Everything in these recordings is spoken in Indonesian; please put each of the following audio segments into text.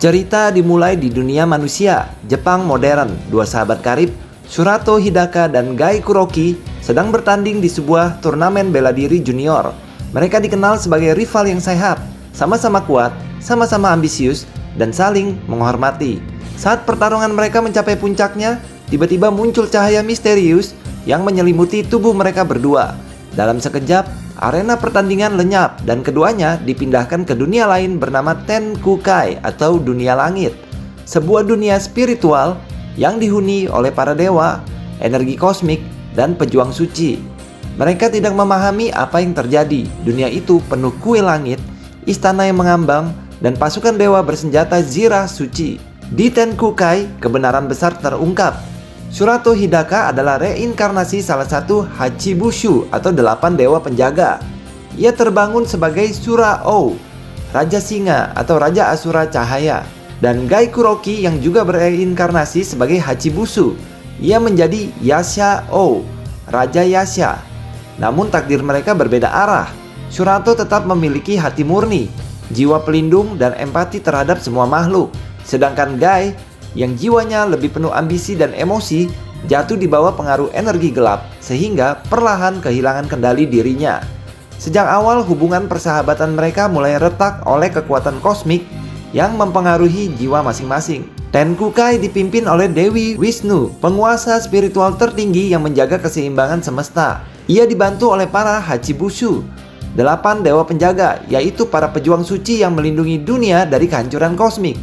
Cerita dimulai di dunia manusia, Jepang modern. Dua sahabat karib, Shurato Hidaka dan Gai Kuroki, sedang bertanding di sebuah turnamen bela diri junior. Mereka dikenal sebagai rival yang sehat, sama-sama kuat, sama-sama ambisius, dan saling menghormati. Saat pertarungan mereka mencapai puncaknya, tiba-tiba muncul cahaya misterius yang menyelimuti tubuh mereka berdua. Dalam sekejap, arena pertandingan lenyap dan keduanya dipindahkan ke dunia lain bernama Tenkukai atau dunia langit. Sebuah dunia spiritual yang dihuni oleh para dewa, energi kosmik, dan pejuang suci. Mereka tidak memahami apa yang terjadi. Dunia itu penuh kuil langit, istana yang mengambang, dan pasukan dewa bersenjata zirah suci. Di Tenkukai, kebenaran besar terungkap. Shurato Hidaka adalah reinkarnasi salah satu Hachibushu atau 8 dewa penjaga. Ia terbangun sebagai Shura-O, Raja Singa atau Raja Asura Cahaya. Dan Gai Kuroki yang juga bereinkarnasi sebagai Hachibusu. Ia menjadi Yasha-O, Raja Yasha. Namun takdir mereka berbeda arah. Shurato tetap memiliki hati murni, jiwa pelindung dan empati terhadap semua makhluk. Sedangkan Gai yang jiwanya lebih penuh ambisi dan emosi, jatuh di bawah pengaruh energi gelap sehingga perlahan kehilangan kendali dirinya. Sejak awal hubungan persahabatan mereka mulai retak oleh kekuatan kosmik yang mempengaruhi jiwa masing-masing. Tenkukai dipimpin oleh Dewi Wisnu, penguasa spiritual tertinggi yang menjaga keseimbangan semesta. Ia dibantu oleh para Hachibushu, 8 dewa penjaga, yaitu para pejuang suci yang melindungi dunia dari kehancuran kosmik.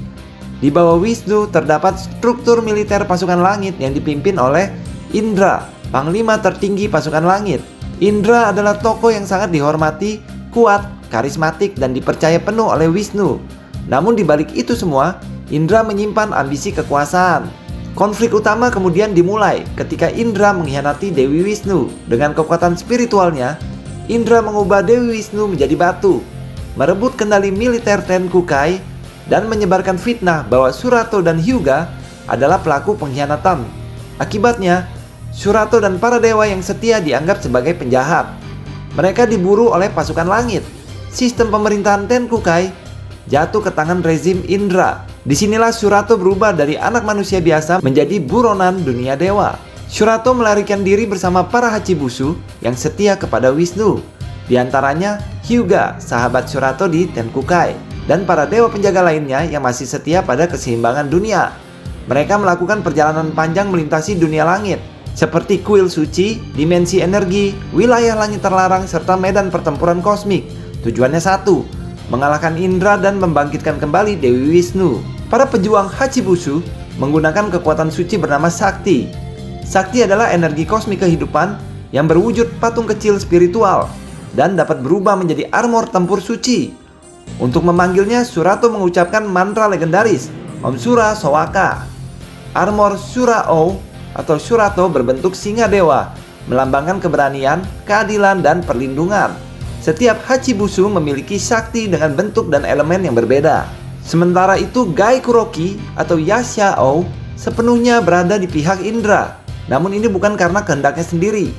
Di bawah Wisnu terdapat struktur militer pasukan langit yang dipimpin oleh Indra, panglima tertinggi pasukan langit. Indra adalah tokoh yang sangat dihormati, kuat, karismatik, dan dipercaya penuh oleh Wisnu. Namun di balik itu semua, Indra menyimpan ambisi kekuasaan. Konflik utama kemudian dimulai ketika Indra mengkhianati Dewi Wisnu. Dengan kekuatan spiritualnya, Indra mengubah Dewi Wisnu menjadi batu, merebut kendali militer Tenkukai, dan menyebarkan fitnah bahwa Shurato dan Hyuga adalah pelaku pengkhianatan. Akibatnya, Shurato dan para dewa yang setia dianggap sebagai penjahat. Mereka diburu oleh pasukan langit. Sistem pemerintahan Tenkukai jatuh ke tangan rezim Indra. Disinilah Shurato berubah dari anak manusia biasa menjadi buronan dunia dewa. Shurato melarikan diri bersama para Hachibusu yang setia kepada Wisnu. Di antaranya Hyuga, sahabat Shurato di Tenkukai, dan para dewa penjaga lainnya yang masih setia pada keseimbangan dunia. Mereka melakukan perjalanan panjang melintasi dunia langit, seperti kuil suci, dimensi energi, wilayah langit terlarang, serta medan pertempuran kosmik. Tujuannya satu, mengalahkan Indra dan membangkitkan kembali Dewi Wisnu. Para pejuang Hachibusu menggunakan kekuatan suci bernama Sakti. Sakti adalah energi kosmik kehidupan yang berwujud patung kecil spiritual dan dapat berubah menjadi armor tempur suci. Untuk memanggilnya, Shurato mengucapkan mantra legendaris Om Shura Sowaka. Armor Shura-O atau Shurato berbentuk singa dewa, melambangkan keberanian, keadilan, dan perlindungan. Setiap Hachibusu memiliki sakti dengan bentuk dan elemen yang berbeda. Sementara itu Gai Kuroki atau Yasha-O sepenuhnya berada di pihak Indra. Namun ini bukan karena kehendaknya sendiri.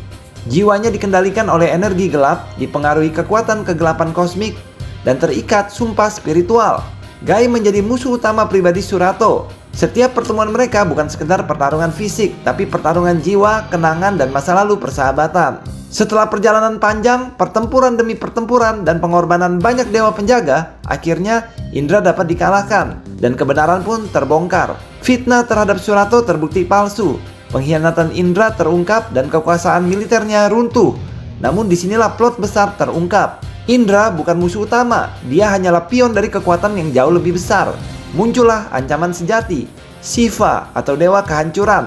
Jiwanya dikendalikan oleh energi gelap, dipengaruhi kekuatan kegelapan kosmik, dan terikat sumpah spiritual. Gai menjadi musuh utama pribadi Shurato. Setiap pertemuan mereka bukan sekedar pertarungan fisik, tapi pertarungan jiwa, kenangan, dan masa lalu persahabatan. Setelah perjalanan panjang, pertempuran demi pertempuran, dan pengorbanan banyak dewa penjaga, akhirnya Indra dapat dikalahkan, dan kebenaran pun terbongkar. Fitnah terhadap Shurato terbukti palsu, pengkhianatan Indra terungkap, dan kekuasaan militernya runtuh. Namun disinilah plot besar terungkap. Indra bukan musuh utama, dia hanyalah pion dari kekuatan yang jauh lebih besar. Muncullah ancaman sejati, Shiva atau dewa kehancuran.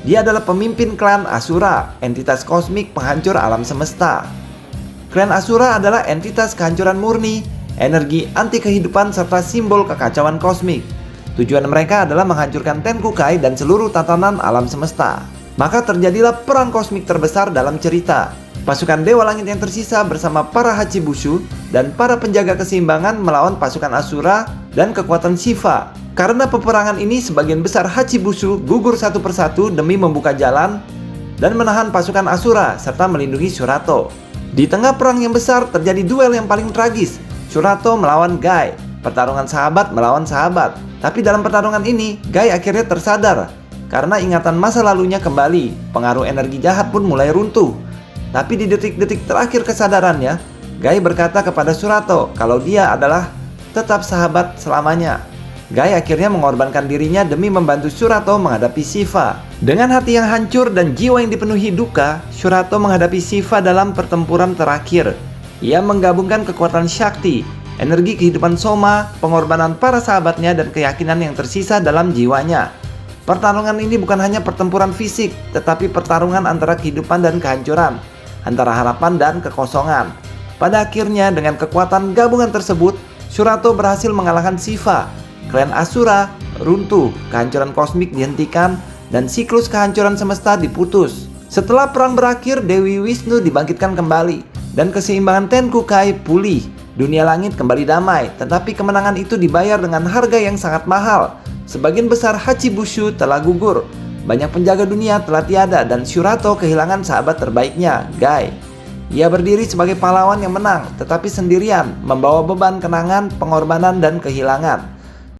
Dia adalah pemimpin klan Asura, entitas kosmik penghancur alam semesta. Klan Asura adalah entitas kehancuran murni, energi anti kehidupan serta simbol kekacauan kosmik. Tujuan mereka adalah menghancurkan Tenkukai dan seluruh tatanan alam semesta. Maka terjadilah perang kosmik terbesar dalam cerita. Pasukan Dewa Langit yang tersisa bersama para Hachibusu dan para penjaga keseimbangan melawan pasukan Asura dan kekuatan Shiva. Karena peperangan ini sebagian besar Hachibusu gugur satu persatu demi membuka jalan dan menahan pasukan Asura serta melindungi Shurato. Di tengah perang yang besar terjadi duel yang paling tragis, Shurato melawan Gai. pertarungan sahabat melawan sahabat. Tapi dalam pertarungan ini, Guy akhirnya tersadar. Karena ingatan masa lalunya kembali, pengaruh energi jahat pun mulai runtuh. Tapi di detik-detik terakhir kesadarannya, Guy berkata kepada Shurato kalau dia adalah tetap sahabat selamanya. Guy akhirnya mengorbankan dirinya demi membantu Shurato menghadapi Shiva. Dengan hati yang hancur dan jiwa yang dipenuhi duka, Shurato menghadapi Shiva dalam pertempuran terakhir. Ia menggabungkan kekuatan Shakti, energi kehidupan Soma, pengorbanan para sahabatnya, dan keyakinan yang tersisa dalam jiwanya. Pertarungan ini bukan hanya pertempuran fisik, tetapi pertarungan antara kehidupan dan kehancuran, antara harapan dan kekosongan. Pada akhirnya, dengan kekuatan gabungan tersebut, Shurato berhasil mengalahkan Shiva. Klan Asura runtuh, kehancuran kosmik dihentikan, dan siklus kehancuran semesta diputus. Setelah perang berakhir, Dewi Wisnu dibangkitkan kembali, dan keseimbangan Tenkukai pulih. Dunia langit kembali damai, tetapi kemenangan itu dibayar dengan harga yang sangat mahal. Sebagian besar Hachibushu telah gugur, banyak penjaga dunia telah tiada, dan Shurato kehilangan sahabat terbaiknya, Guy. Ia berdiri sebagai pahlawan yang menang, tetapi sendirian, membawa beban kenangan, pengorbanan, dan kehilangan.